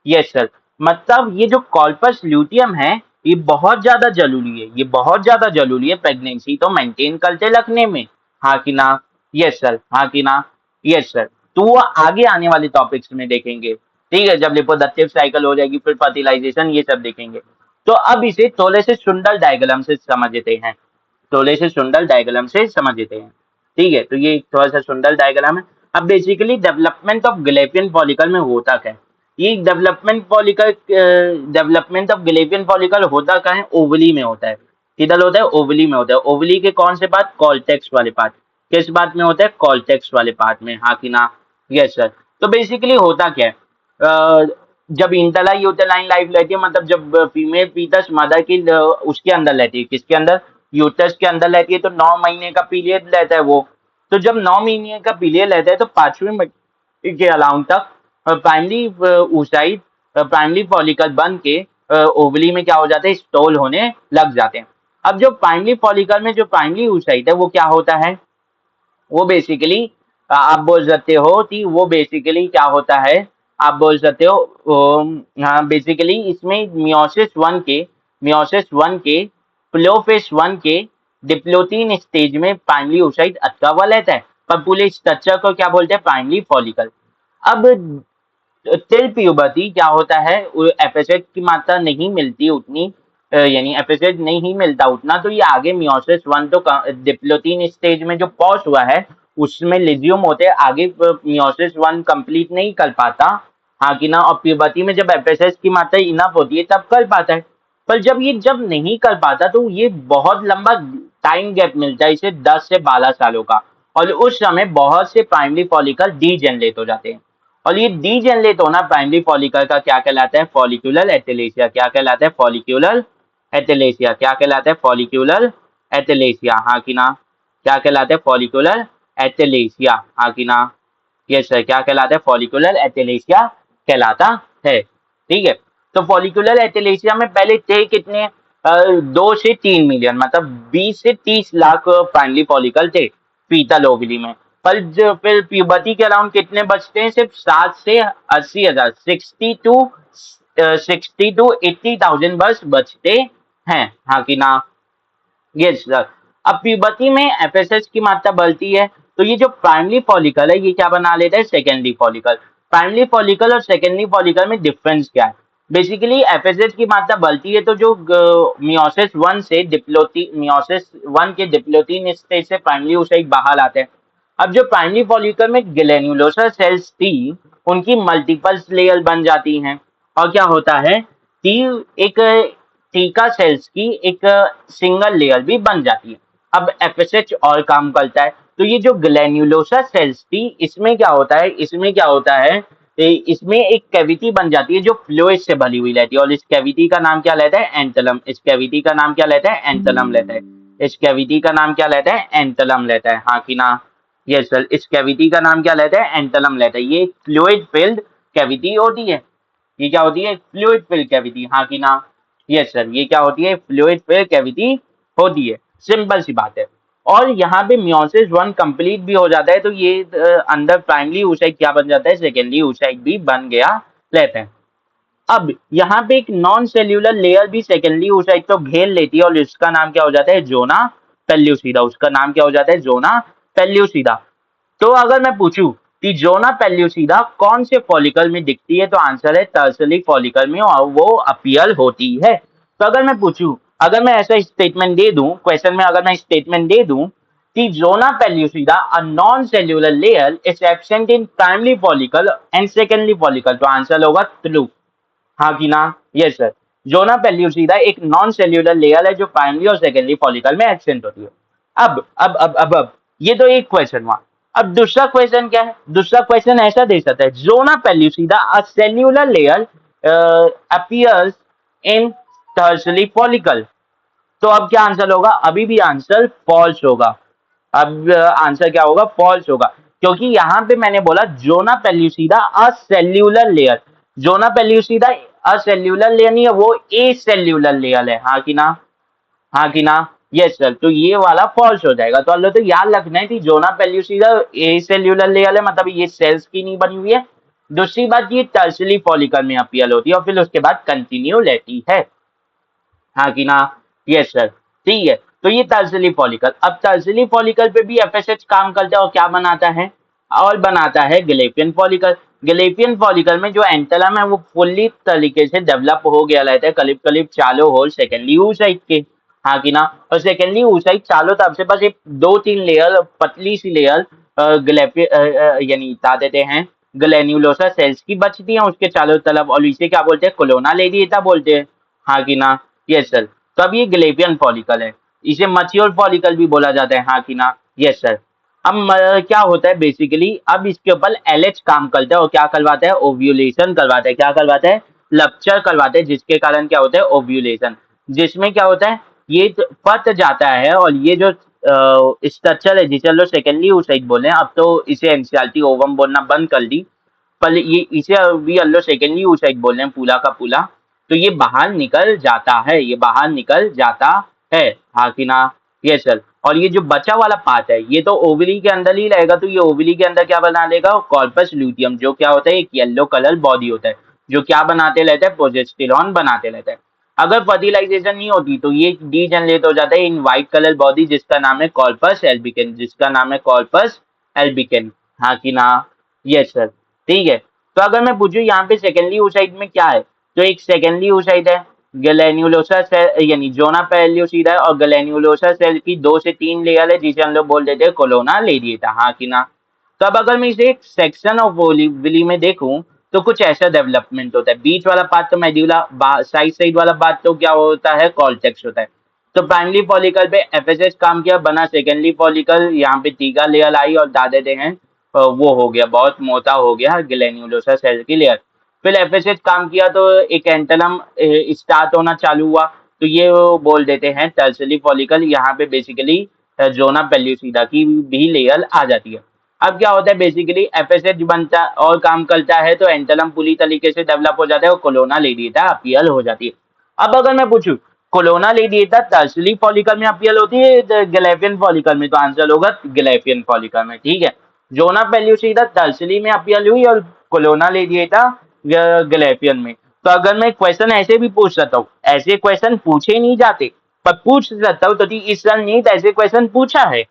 Yes sir. मतलब ये जो कॉर्पस ल्यूटियम है ये बहुत ज्यादा जरूरी है, ये बहुत ज्यादा जरूरी है प्रेगनेंसी तो मेंटेन करते रखने में, हाँ कि ना। यस सर, हाँ कि ना। Yes sir. तो वो आगे आने वाले टॉपिक्स में देखेंगे, ठीक है, जब रिप्रोडक्टिव साइकिल हो जाएगी फिर फर्टिलाइजेशन ये सब देखेंगे। तो अब इसे थोड़े से सुंदर डायग्राम से समझते हैं, थोड़े से सुंदर डायग्राम से समझते हैं, ठीक है। तो ये थोड़ा सा सुंदर डायग्राम है। अब बेसिकली डेवलपमेंट ऑफ ग्लैपियन फॉलिकल में होता क्या है, ये डेवलपमेंट ऑफ ग्लैपियन फॉलिकल होता क्या है, ओवली में होता है। किधर होता है, ओवली में होता है। ओवली के कौन से पार्ट, कॉर्टेक्स वाले पार्ट। किस बात में होता है, कॉर्टेक्स वाले पार्ट में, हाँ कि ना। Yes sir. तो बेसिकली होता क्या है, जब इंटरला यूटेराइन लाइफ रहती है, मतलब जब फीमेल फीटस मदर की उसके अंदर रहती है, किसके अंदर, यूटस के अंदर रहती है, तो 9 महीने का पीरियड रहता है वो। तो जब 9 महीने का पीरियड रहता है तो 5वें के अलाउंड तक प्राइमरी oocyte प्राइमरी फॉलिकल बन के ओवली में क्या हो जाते हैं, स्टॉल होने लग जाते हैं। अब जो प्राइमरी फॉलिकल में जो प्राइमरी oocyte है वो क्या होता है, वो बेसिकली आप बोल सकते हो कि वो बेसिकली क्या होता है, आप बोल सकते हो हाँ बेसिकली इसमें मियोसिस वन के प्लोफेस वन के डिप्लोटीन स्टेज में प्राइमरी oocyte अटका हुआ रहता है, पर पूरे स्ट्रक्चर को क्या बोलते हैं, प्राइमरी फॉलिकल। अब टिल प्यूबर्टी क्या होता है, एफएसएच की मात्रा नहीं मिलती उतनी, यानी एफएसएच नहीं मिलता उतना, तो ये आगे मियोसिस वन तो डिप्लोटीन स्टेज में जो पॉज हुआ है उसमें लिजियम होते हैं, आगे मियोसिस वन कंप्लीट नहीं कर पाता, हाँ कि ना। और प्यूबर्टी में जब एफएसएच की मात्रा इनफ होती है तब कर पाता है, पर जब नहीं कर पाता तो ये बहुत लंबा टाइम गैप मिलता है इसे, 10 से 12 सालों का, और उस समय बहुत से प्राइमरी फॉलिकल डीजेनरेट हो जाते हैं। और ये डीजेनरेट होना प्राइमरी फॉलिकल का क्या कहलाता है, फॉलिक्यूलर एटेलेसिया। क्या कहलाता है, फॉलिक्यूलर एटेलेसिया। क्या कहलाता है, फॉलिक्यूलर एटेलेसिया, हाँ कि ना। क्या कहलाता है, फॉलिक्यूलर एटेलेसिया, हाँ कि ना। Yes sir. क्या कहलाता है, फॉलिक्यूलर एटेलेसिया कहलाता है, ठीक है। तो फॉलिक्यूलर एटेलेसिया में पहले थे कितने, 2 से 3 मिलियन, मतलब 20 से 30 लाख प्राइमरी फॉलिकल थे फीटल ओवली में। पर फिर प्यूबर्टी के अराउंड कितने बचते हैं, सिर्फ 60 से 80 हजार, 60 to 80,000 बस बचते हैं, हाँ कि ना। Yes sir. अब प्यूबर्टी में एफएसएच की मात्रा बढ़ती है तो ये जो प्राइमरी फॉलिकल है ये क्या बना लेता है, सेकेंडरी फॉलिकल। प्राइमरी फॉलिकल और सेकेंडरी फॉलिकल में डिफरेंस क्या है, बेसिकली एफएसएच की मात्रा बढ़ती है तो जो मियोसिस वन के डिप्लोटीन स्टेज से प्राइमरी oocyte बाहर आते हैं। अब जो प्राइमरी फॉलिकल में ग्लैन्युलोसर सेल्स थी उनकी मल्टीपल लेयर बन जाती हैं, और क्या होता है कि एक टीका सेल्स की एक सिंगल लेयर भी बन जाती है। अब एफएसएच और काम करता है, तो ये जो ग्लैन्युलोसर सेल्स थी इसमें क्या होता है, इसमें एक कैविटी बन जाती है जो फ्लूइड से भरी हुई रहती है, और इस कैविटी का नाम क्या रहता है, एंटलम। इस कैविटी का नाम क्या रहता है, एंटलम रहता है। इस कैविटी का नाम क्या रहता है, एंटलम रहता है, हाँ कि ना। Yes sir. इस कैविटी का नाम क्या रहता है, एंटलम रहता है। ये फ्लूइड फिल्ड कैविटी होती है, ये क्या होती है, फ्लूइड फिल्ड कैविटी, हाँ कि ना। Yes sir. ये क्या होती है, फ्लूइड फिल्ड कैविटी होती है, सिंपल सी बात है। और यहाँ पे मियोसिस वन कंप्लीट भी हो जाता है तो ये अंदर प्राइमरी oocyte क्या बन जाता है, सेकेंडरी oocyte भी बन गया रहता है। अब यहाँ पे एक नॉन सेल्यूलर लेयर भी सेकेंडरी oocyte को घेर लेती है और इसका नाम क्या हो जाता है, जोना पेल्यूसिडा। उसका नाम क्या हो जाता है, जोना पेल्यूसिडा। तो अगर मैं पूछूं कि जोना पेल्यूसिडा कौन से फॉलिकल में दिखती है, तो आंसर है टर्सरी फॉलिकल में, और वो अपीयर होती है। तो अगर मैं पूछूं, अगर मैं ऐसा स्टेटमेंट दे दूं क्वेश्चन में, अगर मैं स्टेटमेंट दे दूं कि zona pellucida a non cellular layer is absent in primary follicle and secondary follicle, तो आंसर होगा ट्रू, हाँ कि ना। Yes sir. जोना पेल्यूसिडा एक नॉन सेल्यूलर लेयर है जो प्राइमरी और सेकेंडरी फॉलिकल में एब्सेंट होती है। अब ये तो एक क्वेश्चन हुआ। अब दूसरा क्वेश्चन क्या है, दूसरा क्वेश्चन ऐसा दे सकता है, zona pellucida a cellular layer appears in tertiary follicle, तो अब क्या आंसर होगा, अभी भी आंसर फॉल्स होगा। अब आंसर क्या होगा, फॉल्स होगा, क्योंकि यहाँ पे मैंने बोला जोना pellucida a cellular layer, zona pellucida a cellular layer नहीं है, वो ए सेल्यूलर लेयर है, हाँ कि ना, हाँ कि ना, यस सर, तो ये वाला फॉल्स हो जाएगा। तो अल्लो तो याद रखना है कि जोना पेल्यूसिडा ए सेल्यूलर लेयर है, मतलब ये सेल्स की नहीं बनी हुई है। दूसरी बात, ये टर्सरी फॉलिकल में अपीयर होती है और फिर उसके बाद कंटिन्यू रहती है, हाँ कि ना, यस सर, ठीक है। तो ये टर्सरी फॉलिकल, अब टर्सरी फॉलिकल पे भी एफएसएच काम करता है और क्या बनाता है, और बनाता है गलेपियन फॉलिकल। गलेपियन फॉलिकल में जो एंटलम है वो फुल्ली तरीके से डेवलप हो गया रहता है, करीब करीब चारों होल सेकेंडली oocyte के, हाँ कि ना, और सेकेंडली oocyte चारों तरफ से बस एक दो तीन लेयर, पतली सी लेयर यानी बता देते हैं ग्लैन्युलोसा सेल्स की बचती है उसके चारों तरफ, और इसे क्या बोलते हैं, कोलोना लेडिएटा बोलते हैं, हाँ कि ना, यस सर। तो अब ये ग्लेपियन फॉलिकल है, इसे मच्योर फॉलिकल भी बोला जाता है, हाँ कि ना, यस सर। अब क्या होता है बेसिकली, अब इसके ऊपर एलएच काम करता है और क्या करवाता है, ओव्यूलेशन करवाता है, क्या करवाता है, लप्चर करवाते हैं, जिसके कारण क्या होता है, ओव्यूलेशन, जिसमें क्या होता है, ये पत जाता है, और ये जो स्ट्रक्चर है जिसे हम लोग सेकेंडली oocyte बोले हैं, अब तो इसे एनसीईआरटी ओवम बोलना बंद कर दी, पर ये इसे अभी हम लोग सेकेंडली oocyte बोल रहे हैं पूरा का पूरा। तो ये बाहर निकल जाता है, ये बाहर निकल जाता है, हाँ कि ना, ये सर। और ये जो बचा वाला पार्ट है ये तो ओवरी के अंदर ही रहेगा, तो ये ओवरी के अंदर क्या बना देगा, कॉर्पस ल्यूटियम, जो क्या होता है, एक येलो कलर बॉडी होता है, जो क्या बनाते रहता है, प्रोजेस्टेरॉन बनाते रहता है। अगर फर्टिलाइजेशन नहीं होती तो ये डीजनरेट हो जाता है इन व्हाइट कलर बॉडी, जिसका नाम है कॉर्पस एल्बिकन, जिसका नाम है कॉर्पस एल्बिकन, हाँ कि ना, यस सर, ठीक है। तो अगर मैं पूछूं यहाँ पे सेकेंडली oocyte में क्या है, तो एक सेकेंडली oocyte है, ग्लैन्युलोसा सेल यानी जोना पेल्यूसिडा है, और ग्लैन्युलोसा सेल की 2 से 3 लेयर है, जिसे हम लोग बोल देते हैं कोलोना लेडिएटा, हाँ कि ना। तो अब अगर मैं इसे एक सेक्शन ऑफ विली में देखूं तो कुछ ऐसा डेवलपमेंट होता है, बीच वाला पार्ट तो मेड्यूला, साइड साइड वाला पार्ट तो क्या होता है, कॉर्टेक्स होता है। तो प्राइमरी फॉलिकल पे एफएसएच काम किया, बना सेकेंडरी फॉलिकल, यहाँ पे टीका लेयर आई और बता देते हैं वो हो गया, बहुत मोटा हो गया ग्लैन्युलोसा सेल की लेयर। फिर एफएसएच काम किया तो एक एंटलम स्टार्ट होना चालू हुआ, तो ये वो बोल देते हैं टर्सरी फॉलिकल, यहाँ पे बेसिकली जोना पेल्यूसिडा की भी लेयर आ जाती है। अब क्या होता है बेसिकली, एफएसएच बनता और काम करता है तो एंटलम पूरी तरीके से डेवलप हो जाता है और कोलोना लेडिएटा अपीयर हो जाती है। अब अगर मैं पूछूं कोलोना लेडिएटा टर्सरी फॉलिकल में अपीयर होती है ग्लैफियन फॉलिकल में, तो आंसर होगा ग्लैफियन फॉलिकल में, ठीक है। जोना पेल्यूसिडा टर्सरी में अपीयर हुई और कोलोना लेडिएटा ग्लैफियन में। तो अगर मैं क्वेश्चन ऐसे भी पूछ सकता हूँ, ऐसे क्वेश्चन पूछे नहीं जाते पर पूछ सकता हूँ, तो इस साल नहीं ऐसे क्वेश्चन पूछा है,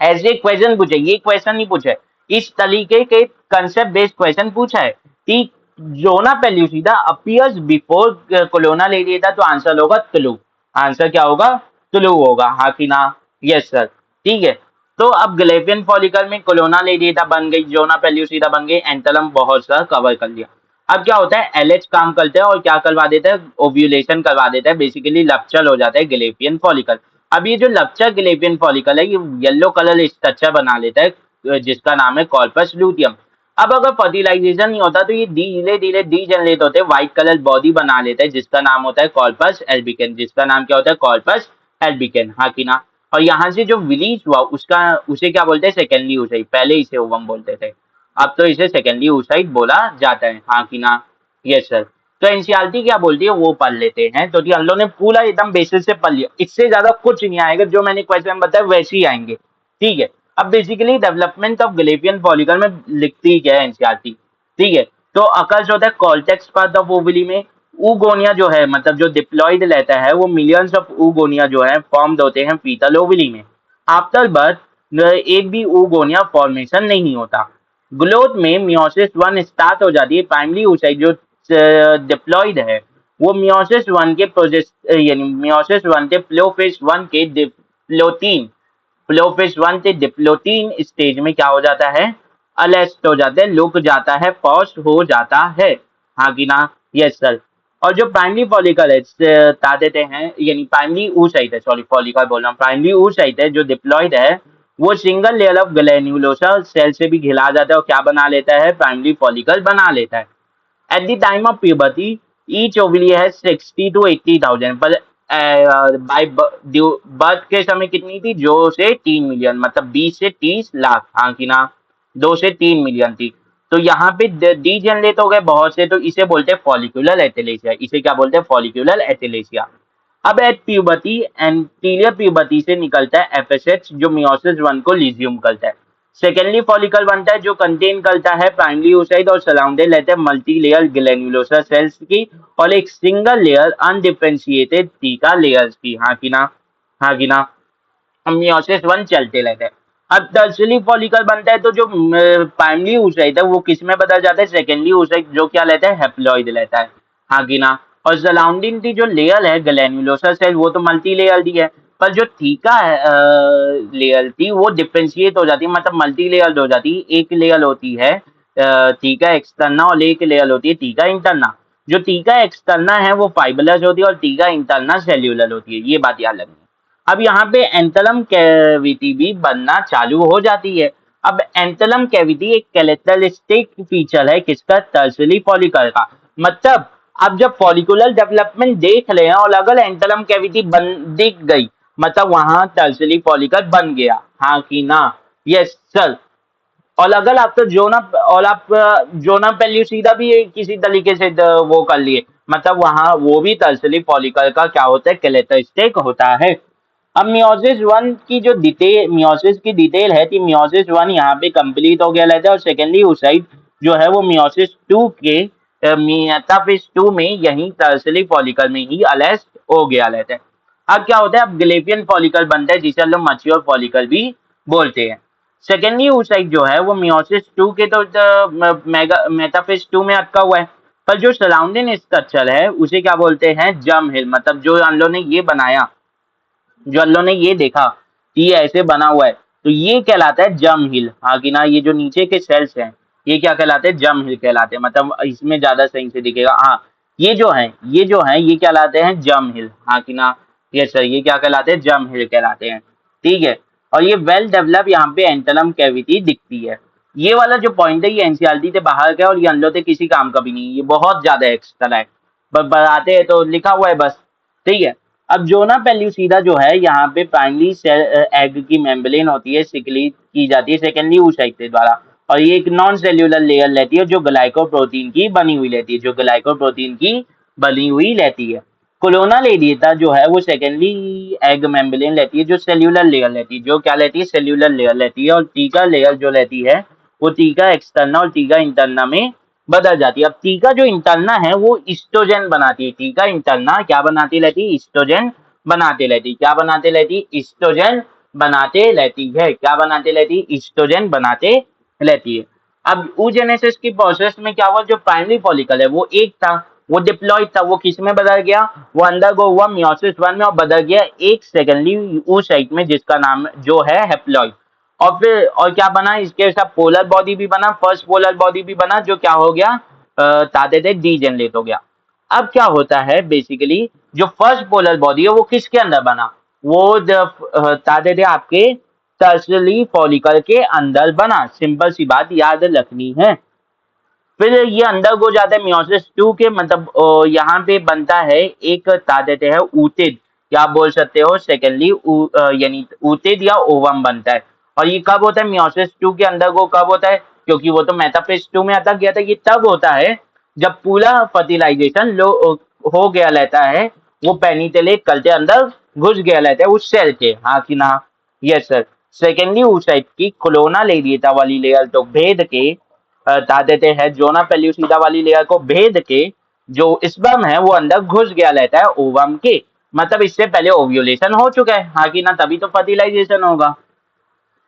ऐसे क्वेश्चन पूछे, ये क्वेश्चन नहीं पूछे, इस तरीके के कंसेप्ट बेस्ड क्वेश्चन पूछा है कि जोना पेल्यूसिडा अपीयर्स बिफोर कोलोना लेडिएटा, तो आंसर होगा तुलु, आंसर क्या होगा, तुलु होगा, हाँ कि ना, यस सर, ठीक है। तो अब ग्लेफियन फॉलिकल में कोलोना लेडिएटा बन गई, जोना पेल्यूसिडा बन गई, एंटलम बहुत सा कवर कर लिया। अब क्या होता है, एलएच काम करते हैं और क्या करवा देता है, ओव्यूलेशन करवा देता है, बेसिकली लप्चर हो जाता है ग्लेफियन फॉलिकल। अब ये जो लप्चर ग्लेफियन फॉलिकल है ये येलो कलर स्ट्रक्चर बना लेता है, जिसका नाम है कॉर्पस ल्यूटियम। अब अगर फर्टिलाइजेशन नहीं होता तो ये धीरे धीरे डीजनरेट होते हैं, व्हाइट कलर बॉडी बना लेते हैं, जिसका नाम होता है कॉर्पस एल्बिकन, जिसका नाम क्या होता है, कॉर्पस एल्बिकन, हाँ कि ना। और यहाँ से जो रिलीज हुआ उसका उसे क्या बोलते हैं, सेकेंडली oocyte, पहले इसे ओवम बोलते थे, अब तो इसे सेकेंडली oocyte बोला जाता है, हाँ कि ना, यस सर। तो एनसीईआरटी क्या बोलती है वो पढ़ लेते हैं, तो हम लोग ने पूरा एकदम बेसिस से पढ़ लिया, इससे ज्यादा कुछ नहीं आएगा, जो मैंने क्वेश्चन बताया वैसे ही आएंगे, ठीक है। अब बेसिकली डेवलपमेंट ऑफ ग्लेपियन फॉलिकल में लिखती क्या है एनसीईआरटी, ठीक है। तो अकर्स होता है कॉर्टेक्स पार्ट ऑफ ओवरी में, ऊगोनिया जो है मतलब जो डिप्लॉइड रहता है वो मिलियंस ऑफ ऊगोनिया जो है फॉर्म्ड होते हैं फीटल ओवरी में। आफ्टर बर्थ एक भी ऊगोनिया फॉर्मेशन नहीं होता। ग्रोथ में मियोसिस वन स्टार्ट हो जाती है, प्राइमरी oocyte जो डिप्लॉइड है वो मियोसिस वन के प्रोजेस्ट यानी मियोसिस वन के प्लोफेज वन के डिप्लोटीन, प्लोफेज वन से डिप्लोटीन स्टेज में क्या हो जाता है, अलेस्ट हो जाता है, लुक जाता है, पॉस्ट हो जाता है, हाँ कि ना, यस सर। और जो प्राइमरी फॉलिकल है बता देते हैं, यानी प्राइमरी oocyte है, सॉरी फॉलिकल बोल रहा हूँ, प्राइमरी oocyte है जो डिप्लॉइड है वो सिंगल लेयर ऑफ ग्लैन्युलोसा सेल से भी घिरा जाता है और क्या बना लेता है, प्राइमरी फॉलिकल बना लेता है। At the time of puberty, each ovary has 60 to 80,000, but by birth के समय कितनी थी, 2 से 3 मिलियन, मतलब 20 से 30 लाख, हाँ कि ना, 2 से 3 मिलियन थी। तो यहाँ पे डी जनरेट हो गए बहुत से, तो इसे बोलते हैं फॉलिकुलर एटेलेसिया। इसे क्या बोलते हैं, फॉलिकुलर एटेलेसिया। अब एट प्यूबर्टी, एंटीरियर प्यूबर्टी से निकलता है एफएसएच, जो मियोसिस 1 को लिज्यूम करता है। सेकेंडली फॉलिकल बनता है जो कंटेन करता है प्राइमरी oocyte और सराउंडेड रहते हैं मल्टी लेयर ग्लैन्युलोसा सेल्स की और एक सिंगल लेयर अनडिफरेंशिएटेड टीका लेयर्स की, हाँ कि ना, हाँ कि ना। मियोसिस 1 चलते रहते हैं। अब टर्शियरी फॉलिकल बनता है तो जो प्राइमरी oocyte है वो किस में बदल जाता है, सेकेंडरी oocyte, जो क्या रहता है, हेप्लॉइड रहता है, हाँ कि ना। और सराउंडिंग की जो लेयर है ग्लैन्युलोसा सेल वो तो मल्टी लेयर दी है, पर जो थीका लेयर थी वो डिफरेंशिएट हो जाती है, मतलब मल्टी लेयर हो जाती है। एक लेयर होती है थीका एक्सटर्ना और एक लेयर होती है थीका इंटरना। जो थीका एक्सटर्ना है वो फाइबरस होती है और थीका इंटरना सेल्यूलर होती है, ये बात याद रखनी है। अब यहाँ पे एंथलम कैविटी भी बनना चालू हो जाती है। अब एंथलम कैविटी एक कैरेक्टरिस्टिक फीचर है किसका, टर्शियरी फॉलिकल का। मतलब अब जब फॉलिकुलर डेवलपमेंट देख रहे हैं और अगर एंथलम कैविटी बन दिख गई, मतलब वहां टर्शियरी फॉलिकल बन गया, हाँ कि ना, यस सर। और अगर आप तो जोना और आप जोना पेल्यूसीदा भी किसी तरीके से वो कर लिए, मतलब वहां वो भी टर्शियरी फॉलिकल का क्या होता है, कैरेक्टरिस्टिक होता है। अब मियोसिस 1 की जो डिटेल, मियोसिस की डिटेल है कि मियोसिस 1 यहाँ पे कंप्लीट हो गया रहता है और सेकेंडली oocyte जो है वो मियोसिस 2 के मेटाफेज 2 में यही टर्शियरी फॉलिकल में ही अलेस्ट हो गया रहता है। अब क्या होता है, अब ग्लेपियन फॉलिकल बनता है जिसे हम लोग मैच्योर फॉलिकल भी बोलते हैं। सेकेंडली oocyte जो है वो मियोसिस 2 के तो मेगा मेटाफेज 2 में अटका हुआ है, पर जो सराउंडिंग स्ट्रक्चर है उसे क्या बोलते हैं, जर्म हिल। मतलब जो हम लोग ने ये बनाया, जो अल्लाह ने ये देखा कि ये ऐसे बना हुआ है, तो ये कहलाता है जम हिल, हाँ कि ना। ये जो नीचे के सेल्स हैं ये क्या कहलाते हैं, जम हिल कहलाते हैं। मतलब इसमें ज्यादा सही से दिखेगा, हाँ। ये जो है ये कहलाते हैं जम हिल, हाँ कि ना। ये सर ये क्या कहलाते हैं, जम हिल कहलाते हैं, ठीक है। और ये वेल डेवलप यहाँ पे एंटलम कैविटी दिखती है। ये वाला जो पॉइंट है ये एनसीईआरटी से बाहर का है और ये अंदर से किसी काम का भी नहीं, ये बहुत ज्यादा एक्स्ट्रा है, बस बताते हैं तो लिखा हुआ है बस, ठीक है। अब जोना पेल्यूसीदा जो है यहाँ पे प्राइमरी सेल एग की मेम्ब्रेन होती है, सिक्रीट की जाती है सेकेंडरी oocyte के द्वारा, और ये एक नॉन सेल्यूलर लेयर रहती है जो ग्लाइकोप्रोटीन की बनी हुई रहती है, जो ग्लाइकोप्रोटीन की बनी हुई रहती है। कोलोना लेडिएटा जो है वो सेकेंडरी एग मेम्ब्रेन रहती है जो सेल्यूलर लेयर रहती है, जो क्या रहती है, सेल्यूलर लेयर रहती है। और टीका लेयर जो रहती है वो टीका एक्सटर्ना और टीका इंटरना में बदल जाती है। अब टीका जो इंटरना है वो ईस्ट्रोजन बनाती है, टीका इंटरना क्या बनाती रहती है, ईस्ट्रोजन बनाते रहती है। क्या बनाते रहती है, ईस्ट्रोजन बनाते रहती है। क्या बनाते रहती है, ईस्ट्रोजन बनाते रहती है। अब oogenesis की प्रोसेस में क्या हुआ, जो प्राइमरी फॉलिकल है वो एक था, वो डिप्लॉइड था, वो किस में बदल गया, वो अंदर गो हुआ मियोसिस 1 में और बदल गया एक सेकेंडरी oocyte में जिसका नाम जो है हेप्लॉइड। और फिर और क्या बना, इसके साथ पोलर बॉडी भी बना, फर्स्ट पोलर बॉडी भी बना, जो क्या हो गया, ताते थे डीजेनरेट हो गया। अब क्या होता है बेसिकली, जो फर्स्ट पोलर बॉडी है वो किसके अंदर बना, वो जब ताते थे आपके टर्शियरी फॉलिकल के अंदर बना, सिंपल सी बात याद रखनी है। फिर ये अंदर हो जाता है मियोसिस 2 के, मतलब यहाँ पे बनता है एक बता देते हैं ऊतिद, या आप बोल सकते हो सेकेंडली यानी ऊतिद या ओवम बनता है। और ये कब होता है, मियोसिस 2 के अंदर को कब होता है, क्योंकि वो तो मेटाफेज 2 में अटक गया था। ये तब होता है जब पूरा फर्टिलाइजेशन हो गया रहता है, वो पेनिटेलेट करते अंदर घुस गया रहता है उस सेल के, हाँ कि ना, यस सर। सेकेंडरी oocyte की कोलोना लेरिएटा वाली लेयर तो भेद के बता देते हैं, जोना पेल्यूसिडा वाली लेयर को भेद के जो स्पर्म है वो अंदर घुस गया रहता है ओवम के। मतलब इससे पहले ओव्यूलेशन हो चुका है, हाँ कि ना, तभी तो फर्टिलाइजेशन होगा।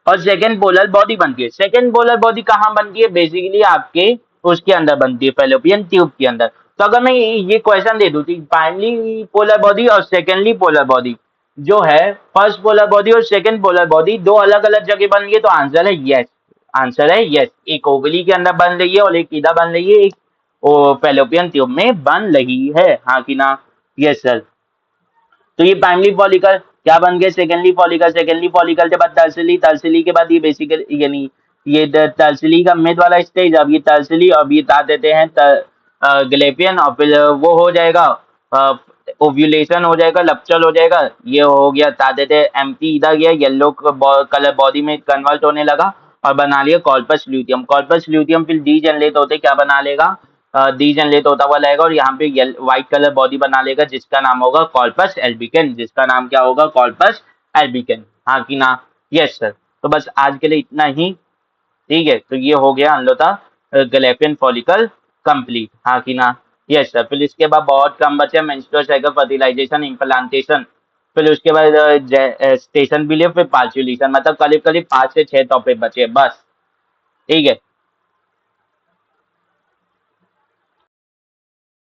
और सेकेंड पोलर बॉडी बनती है। सेकेंड पोलर बॉडी कहाँ बनती है, बेसिकली आपके उसके अंदर बनती है, फेलोपियन ट्यूब के अंदर। तो अगर मैं ये क्वेश्चन दे दूं प्राइमरी पोलर बॉडी और सेकेंडली पोलर बॉडी जो है, फर्स्ट पोलर बॉडी और सेकेंड पोलर बॉडी दो अलग अलग जगह बन रही है, तो आंसर है यस। आंसर है यस, एक ओवली के अंदर बन रही है और एक इधर बन रही है, एक फेलोपियन ट्यूब में बन रही है, हाँ कि ना, यस सर। तो ये प्राइमरी फॉलिकल क्या बन गए, सेकेंडरी फॉलिकल। सेकेंडरी फॉलिकल के बाद टर्सिली, टर्सिली के बाद ये बेसिकल यानी ये टर्सिली का मिड वाला स्टेज, अब ये टर्सिली, अब ये बता देते हैं ग्लेपियन, और फिर वो हो जाएगा ओव्यूलेशन हो जाएगा, लपचल हो जाएगा, ये हो गया बता देते एम्प्टी, इधर गया येलो कलर बॉडी में कन्वर्ट होने लगा और बना लिया कॉर्पस ल्यूटियम। कॉर्पस ल्यूटियम फिर डी जनरेट होते क्या बना लेगा, डी जनरेट होता हुआ लाएगा और यहाँ पे व्हाइट कलर बॉडी बना लेगा जिसका नाम होगा कॉर्पस एल्बिकन, जिसका नाम क्या होगा, कॉर्पस एल्बिकन। हाँ कि ना? Yes sir. तो बस आज के लिए इतना ही। ठीक है, तो ये हो गया हम लोग का गैलेपियन फॉलिकल कंप्लीट। हाँ कि ना? Yes sir. फिर इसके बाद बहुत कम बचे, मेंस्ट्रुअल साइकिल, फर्टिलाइजेशन, इम्प्लांटेशन, फिर उसके बाद स्टेशन बिलीफ, फिर पार्चुलेशन, मतलब करीब करीब 5 से 6 टॉपिक बचे बस। ठीक है।